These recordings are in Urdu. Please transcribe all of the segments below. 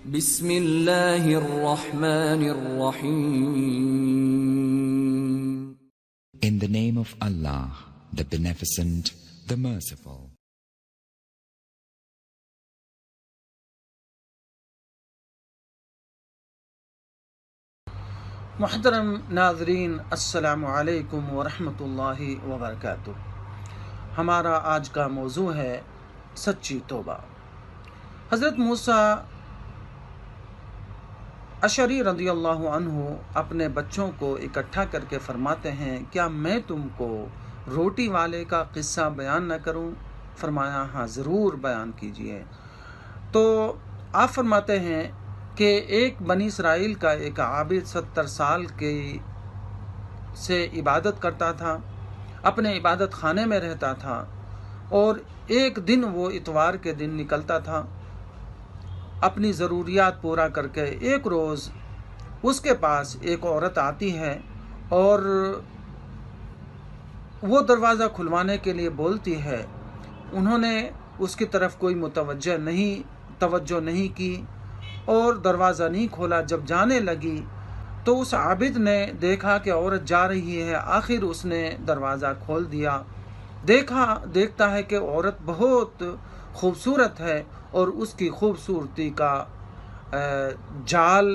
بسم اللہ الرحمن الرحیم. In the name of Allah, the Beneficent, the Merciful. محترم ناظرین، السلام علیکم ورحمۃ اللہ وبرکاتہ. ہمارا آج کا موضوع ہے سچی توبہ. حضرت موسیٰ اشعری رضی اللہ عنہ اپنے بچوں کو اکٹھا کر کے فرماتے ہیں، کیا میں تم کو روٹی والے کا قصہ بیان نہ کروں؟ فرمایا ہاں ضرور بیان کیجئے. تو آپ فرماتے ہیں کہ ایک بنی اسرائیل کا ایک عابد 70 سال سے عبادت کرتا تھا، اپنے عبادت خانے میں رہتا تھا، اور ایک دن وہ اتوار کے دن نکلتا تھا اپنی ضروریات پورا کر کے. ایک روز اس کے پاس ایک عورت آتی ہے اور وہ دروازہ کھلوانے کے لیے بولتی ہے. انہوں نے اس کی طرف کوئی توجہ نہیں کی اور دروازہ نہیں کھولا. جب جانے لگی تو اس عابد نے دیکھا کہ عورت جا رہی ہے. آخر اس نے دروازہ کھول دیا. دیکھتا ہے کہ عورت بہت خوبصورت ہے اور اس کی خوبصورتی کا جال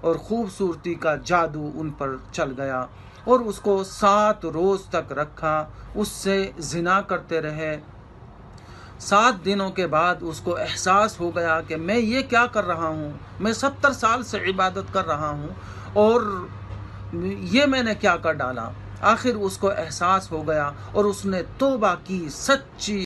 اور خوبصورتی کا جادو ان پر چل گیا اور اس کو 7 روز تک رکھا، اس سے زنا کرتے رہے. 7 دنوں کے بعد اس کو احساس ہو گیا کہ میں یہ کیا کر رہا ہوں، میں 70 سال سے عبادت کر رہا ہوں اور یہ میں نے کیا کر ڈالا. آخر اس کو احساس ہو گیا اور اس نے توبہ کی، سچی